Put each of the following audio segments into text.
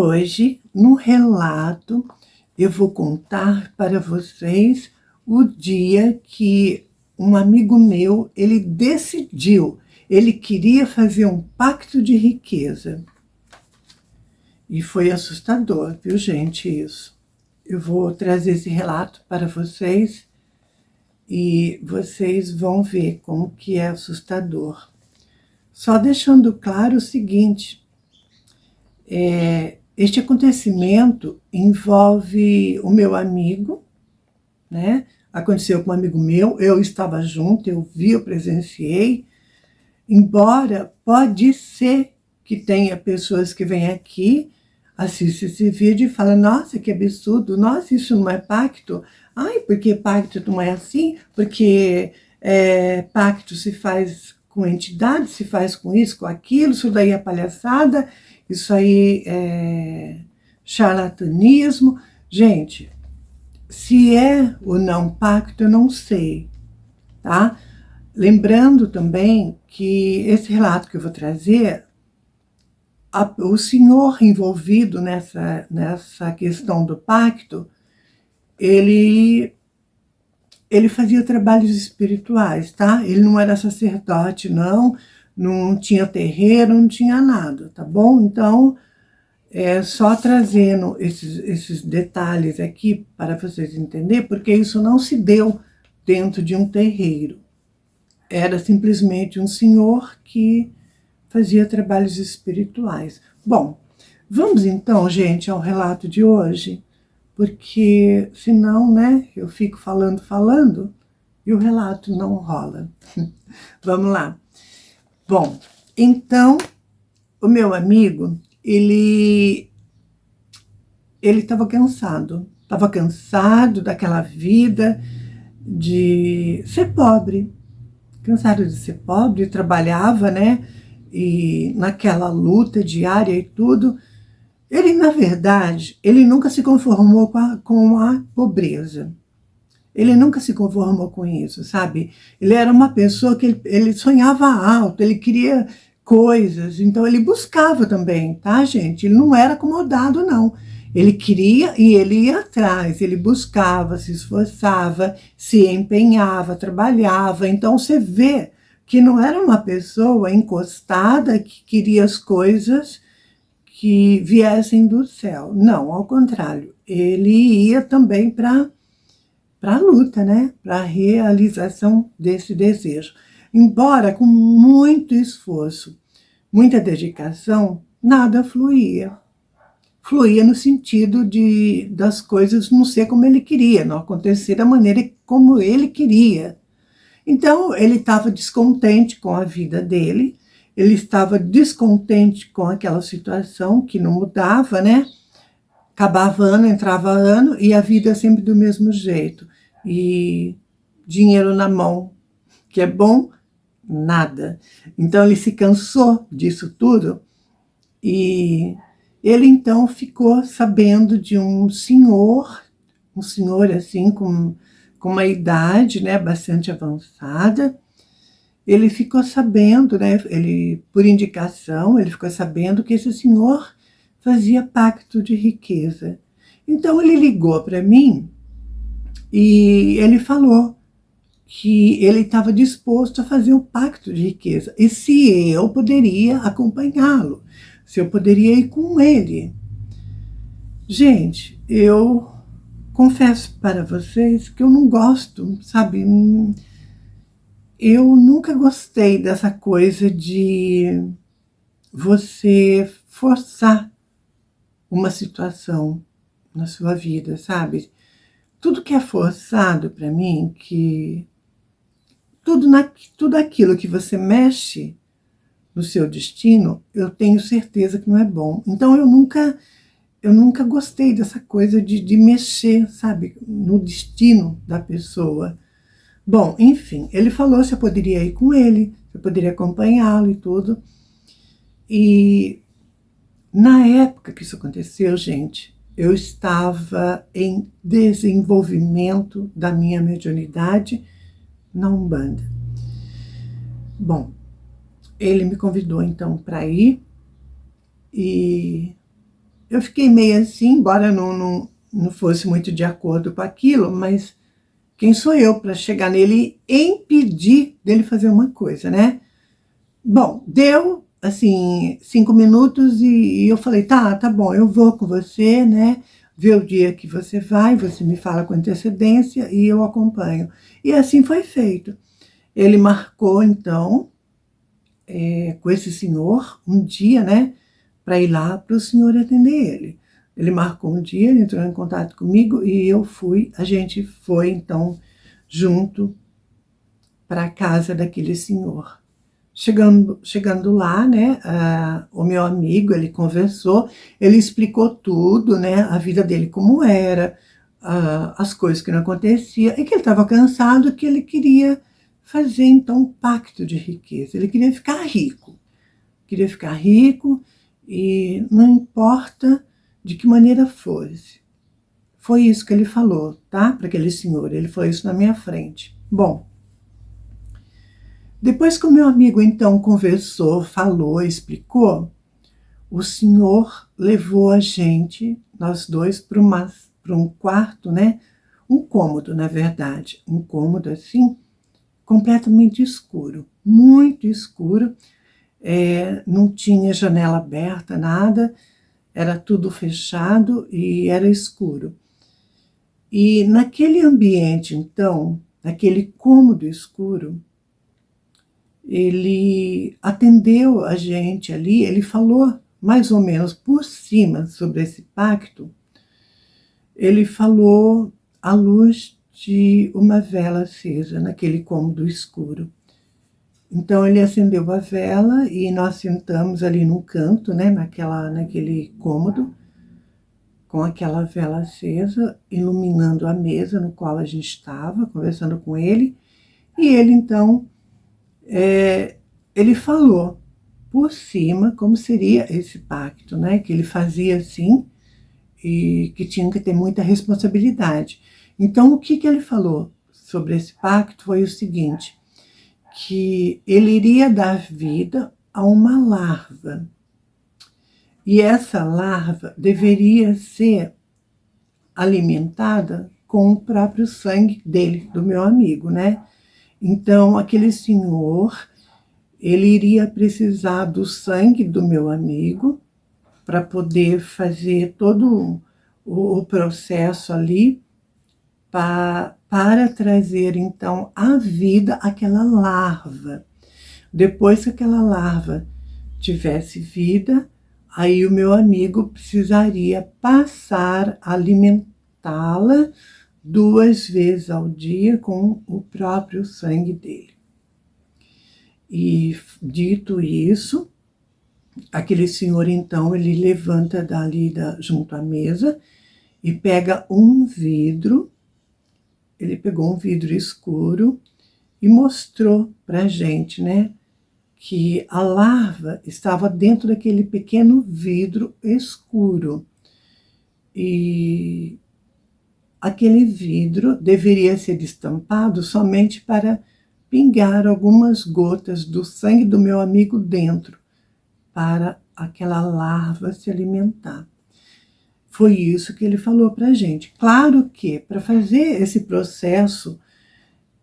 Hoje, no relato, eu vou contar para vocês o dia que um amigo meu, ele decidiu, ele queria fazer um pacto de riqueza. E foi assustador, viu, gente, isso. Eu vou trazer esse relato para vocês e vocês vão ver como que é assustador. Só deixando claro o seguinte, este acontecimento envolve o meu amigo, né? Aconteceu com um amigo meu, eu estava junto, eu vi, eu presenciei, embora pode ser que tenha pessoas que vêm aqui, assistem esse vídeo e falam, nossa, que absurdo, nossa, isso não é pacto? Ai, porque pacto não é assim? Porque pacto se faz com entidade, se faz com isso, com aquilo, isso daí é palhaçada, isso aí é charlatanismo. Gente, se é ou não pacto, eu não sei, tá? Lembrando também que esse relato que eu vou trazer, o senhor envolvido nessa questão do pacto, ele fazia trabalhos espirituais, tá? Ele não era sacerdote, não tinha terreiro, não tinha nada, tá bom? Então, só trazendo esses detalhes aqui para vocês entenderem, porque isso não se deu dentro de um terreiro. Era simplesmente um senhor que fazia trabalhos espirituais. Bom, vamos então, gente, ao relato de hoje, porque senão, né, eu fico falando e o relato não rola. Vamos lá. Bom, então, o meu amigo, ele estava cansado daquela vida de ser pobre, cansado de ser pobre, trabalhava, né, e naquela luta diária e tudo. Ele, na verdade, ele nunca se conformou com a pobreza. Ele nunca se conformou com isso, sabe? Ele era uma pessoa que ele sonhava alto, ele queria coisas, então ele buscava também, tá, gente? Ele não era acomodado, não. Ele queria e ele ia atrás, ele buscava, se esforçava, se empenhava, trabalhava. Então você vê que não era uma pessoa encostada que queria as coisas que viessem do céu. Não, ao contrário, ele ia também para a luta, né? Para a realização desse desejo. Embora com muito esforço, muita dedicação, nada fluía. Fluía no sentido das coisas não ser como ele queria, não acontecer da maneira como ele queria. Então, ele estava descontente com a vida dele, ele estava descontente com aquela situação que não mudava, né? Acabava ano, entrava ano e a vida sempre do mesmo jeito. E dinheiro na mão, que é bom, nada. Então ele se cansou disso tudo e ele então ficou sabendo de um senhor assim com uma idade, né, bastante avançada. Ele ficou sabendo, né, por indicação, ele ficou sabendo que esse senhor fazia pacto de riqueza. Então ele ligou para mim e ele falou que ele estava disposto a fazer um pacto de riqueza e se eu poderia acompanhá-lo, se eu poderia ir com ele. Gente, eu confesso para vocês que eu não gosto, sabe? Eu nunca gostei dessa coisa de você forçar uma situação na sua vida, sabe? Tudo que é forçado para mim, tudo aquilo que você mexe no seu destino, eu tenho certeza que não é bom. Então eu nunca gostei dessa coisa de mexer, sabe, no destino da pessoa. Bom, enfim, ele falou se eu poderia ir com ele, se eu poderia acompanhá-lo e tudo. E na época que isso aconteceu, gente, eu estava em desenvolvimento da minha mediunidade na Umbanda. Bom, ele me convidou então para ir e eu fiquei meio assim, embora não fosse muito de acordo com aquilo, mas quem sou eu para chegar nele e impedir dele fazer uma coisa, né? Bom, deu, assim, 5 minutos e eu falei, tá bom, eu vou com você, né? Ver o dia que você me fala com antecedência e eu acompanho. E assim foi feito. Ele marcou, então, com esse senhor, um dia, né? Para ir lá para o senhor atender ele. Ele marcou um dia, ele entrou em contato comigo e eu fui. A gente foi, então, junto para a casa daquele senhor. Chegando lá, né, o meu amigo, ele conversou, ele explicou tudo, né, a vida dele como era, as coisas que não aconteciam, e que ele estava cansado, que ele queria fazer, então, um pacto de riqueza. Ele queria ficar rico, e não importa de que maneira fosse. Foi isso que ele falou, tá? Para aquele senhor, ele falou isso na minha frente. Bom, depois que o meu amigo então conversou, falou, explicou, o senhor levou a gente, nós dois, para um quarto, né? Um cômodo, na verdade, um cômodo assim, completamente escuro, muito escuro, não tinha janela aberta, nada, era tudo fechado e era escuro. E naquele ambiente, então, naquele cômodo escuro, ele atendeu a gente ali, ele falou mais ou menos por cima sobre esse pacto, ele falou à luz de uma vela acesa naquele cômodo escuro. Então ele acendeu a vela e nós sentamos ali num canto, né, naquele cômodo, com aquela vela acesa, iluminando a mesa no qual a gente estava, conversando com ele, e ele então ele falou por cima como seria esse pacto, né? Que ele fazia assim e que tinha que ter muita responsabilidade. Então, o que ele falou sobre esse pacto foi o seguinte, que ele iria dar vida a uma larva. E essa larva deveria ser alimentada com o próprio sangue dele, do meu amigo, né? Então, aquele senhor, ele iria precisar do sangue do meu amigo para poder fazer todo o processo ali para trazer, então, à vida aquela larva. Depois que aquela larva tivesse vida, aí o meu amigo precisaria passar a alimentá-la 2 vezes ao dia com o próprio sangue dele. E dito isso, aquele senhor então ele levanta dali junto à mesa e pega um vidro. Ele pegou um vidro escuro e mostrou para a gente, né, que a larva estava dentro daquele pequeno vidro escuro. E aquele vidro deveria ser destampado somente para pingar algumas gotas do sangue do meu amigo dentro, para aquela larva se alimentar. Foi isso que ele falou para a gente. Claro que para fazer esse processo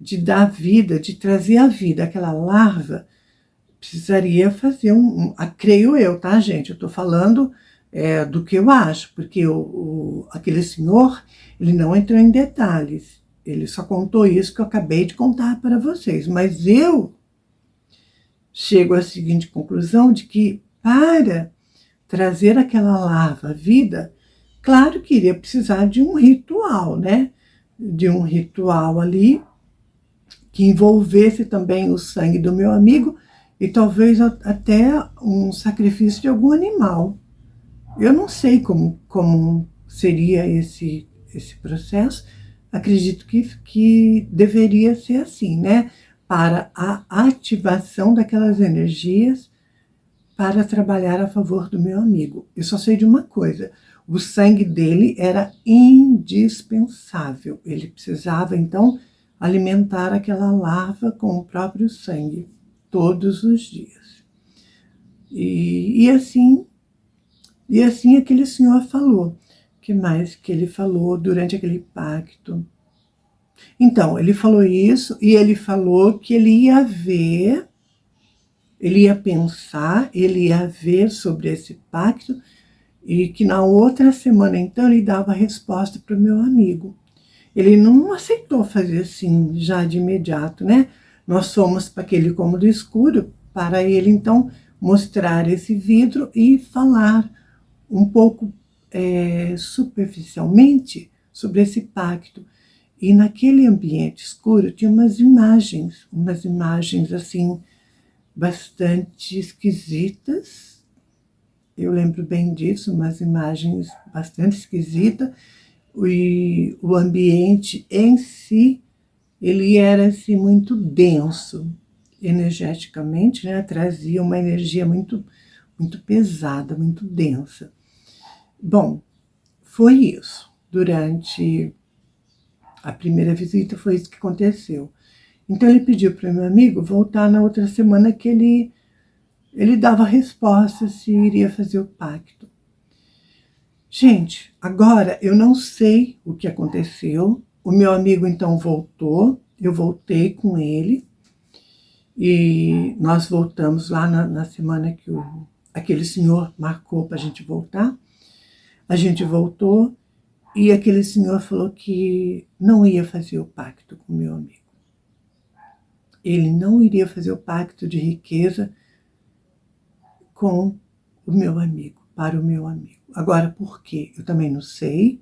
de dar vida, de trazer a vida àquela larva, precisaria fazer creio eu, tá, gente? Eu estou falando do que eu acho, porque aquele senhor, ele não entrou em detalhes. Ele só contou isso que eu acabei de contar para vocês. Mas eu chego à seguinte conclusão de que para trazer aquela larva à vida, claro que iria precisar de um ritual, né? De um ritual ali que envolvesse também o sangue do meu amigo e talvez até um sacrifício de algum animal. Eu não sei como seria esse processo. Acredito que deveria ser assim, né? Para a ativação daquelas energias para trabalhar a favor do meu amigo. Eu só sei de uma coisa: o sangue dele era indispensável. Ele precisava, então, alimentar aquela larva com o próprio sangue todos os dias. E assim E assim aquele senhor falou. O que mais que ele falou durante aquele pacto? Então, ele falou isso e ele falou que ele ia ver, ele ia pensar, ele ia ver sobre esse pacto e que na outra semana, então, ele dava a resposta para o meu amigo. Ele não aceitou fazer assim, já de imediato, né? Nós fomos para aquele cômodo escuro para ele, então, mostrar esse vidro e falar um pouco superficialmente sobre esse pacto. E naquele ambiente escuro tinha umas imagens assim, bastante esquisitas. Eu lembro bem disso, umas imagens bastante esquisitas. E o ambiente em si, ele era assim, muito denso, energeticamente, né? Trazia uma energia muito pesada, muito densa. Bom, foi isso. Durante a primeira visita foi isso que aconteceu. Então ele pediu para o meu amigo voltar na outra semana que ele dava a resposta se iria fazer o pacto. Gente, agora eu não sei o que aconteceu. O meu amigo então voltou, eu voltei com ele e nós voltamos lá na semana que aquele senhor marcou para a gente voltar. A gente voltou e aquele senhor falou que não ia fazer o pacto com o meu amigo. Ele não iria fazer o pacto de riqueza com o meu amigo, para o meu amigo. Agora, por quê? Eu também não sei.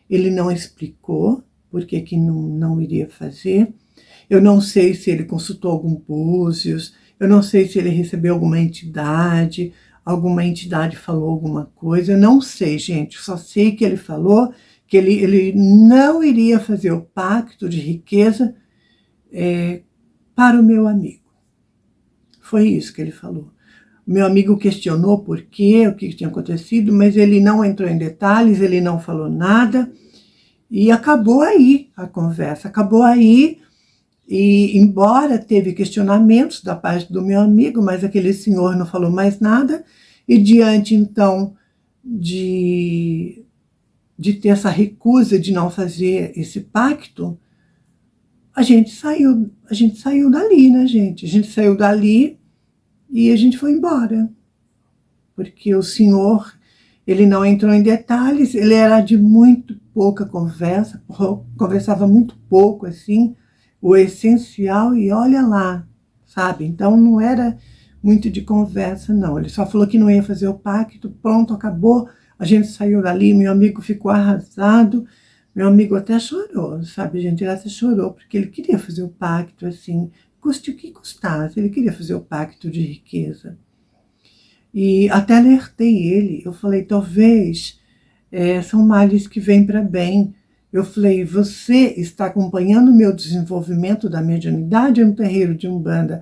Ele não explicou por que não iria fazer. Eu não sei se ele consultou algum búzios, eu não sei se ele recebeu alguma entidade falou alguma coisa, eu não sei, gente. Só sei que ele falou que ele não iria fazer o pacto de riqueza para o meu amigo. Foi isso que ele falou. O meu amigo questionou por quê, o que tinha acontecido, mas ele não entrou em detalhes, ele não falou nada. E acabou aí a conversa, acabou aí. E embora teve questionamentos da parte do meu amigo, mas aquele senhor não falou mais nada. E diante, então, de ter essa recusa de não fazer esse pacto, a gente saiu dali, né, gente? A gente saiu dali e a gente foi embora. Porque o senhor, ele não entrou em detalhes, ele era de muito pouca conversa, conversava muito pouco, assim, o essencial, e olha lá, sabe? Então não era muito de conversa, não. Ele só falou que não ia fazer o pacto, pronto, acabou, a gente saiu dali, meu amigo ficou arrasado, meu amigo até chorou, sabe, gente? Ele até chorou, porque ele queria fazer o pacto, assim, custe o que custasse, ele queria fazer o pacto de riqueza. E até alertei ele, eu falei, talvez são males que vêm para bem. Eu falei, você está acompanhando o meu desenvolvimento da mediunidade no terreiro de Umbanda.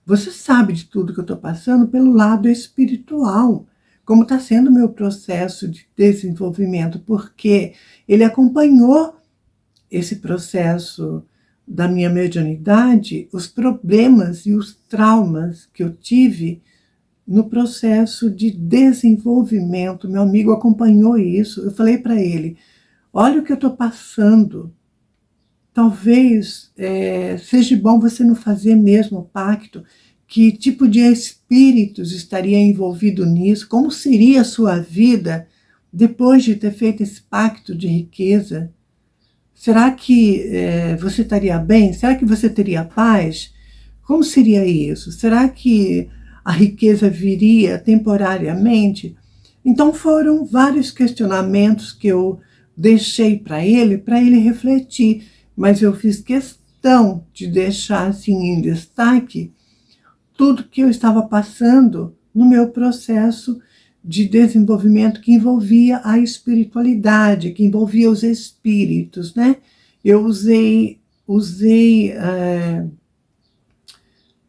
Você sabe de tudo que eu estou passando pelo lado espiritual, como está sendo o meu processo de desenvolvimento, porque ele acompanhou esse processo da minha mediunidade, os problemas e os traumas que eu tive no processo de desenvolvimento. Meu amigo acompanhou isso. Eu falei para ele, olha o que eu estou passando. Talvez seja bom você não fazer mesmo o pacto. Que tipo de espíritos estaria envolvido nisso? Como seria a sua vida depois de ter feito esse pacto de riqueza? Será que você estaria bem? Será que você teria paz? Como seria isso? Será que a riqueza viria temporariamente? Então foram vários questionamentos que eu deixei para ele refletir, mas eu fiz questão de deixar assim em destaque tudo que eu estava passando no meu processo de desenvolvimento que envolvia a espiritualidade, que envolvia os espíritos, né? Eu usei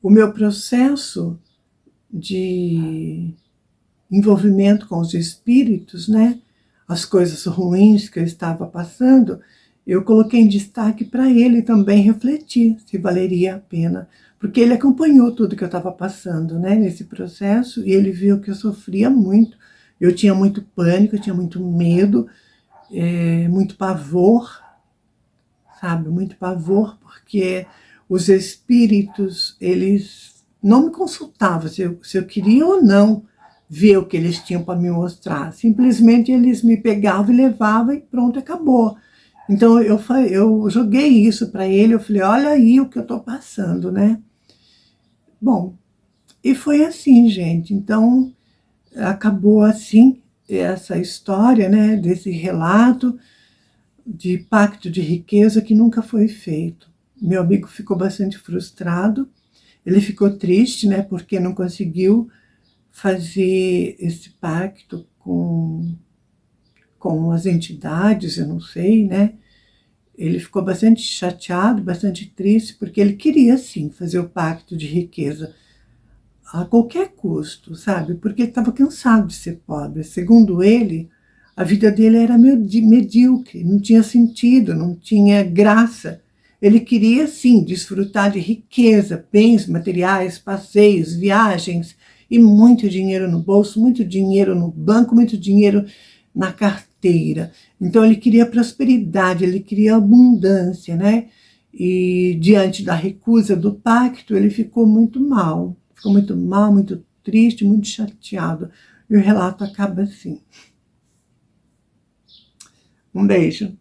o meu processo de envolvimento com os espíritos, né? As coisas ruins que eu estava passando, eu coloquei em destaque para ele também refletir se valeria a pena, porque ele acompanhou tudo que eu estava passando, né, nesse processo, e ele viu que eu sofria muito, Eu tinha muito pânico, eu tinha muito medo, muito pavor, sabe? Muito pavor, porque os espíritos, eles não me consultavam se eu queria ou não ver o que eles tinham para me mostrar. Simplesmente eles me pegavam e levavam e pronto, acabou. Então eu joguei isso para ele, eu falei, olha aí o que eu estou passando, né? Bom, e foi assim, gente. Então acabou assim essa história, né, desse relato de pacto de riqueza que nunca foi feito. Meu amigo ficou bastante frustrado, ele ficou triste, né, porque não conseguiu fazer esse pacto com as entidades, eu não sei, né? Ele ficou bastante chateado, bastante triste, porque ele queria sim fazer o pacto de riqueza a qualquer custo, sabe? Porque ele estava cansado de ser pobre. Segundo ele, a vida dele era medíocre, não tinha sentido, não tinha graça. Ele queria, sim, desfrutar de riqueza, bens materiais, passeios, viagens e muito dinheiro no bolso, muito dinheiro no banco, muito dinheiro na carteira. Então ele queria prosperidade, ele queria abundância, né? E diante da recusa do pacto, ele ficou muito mal. Ficou muito mal, muito triste, muito chateado. E o relato acaba assim. Um beijo.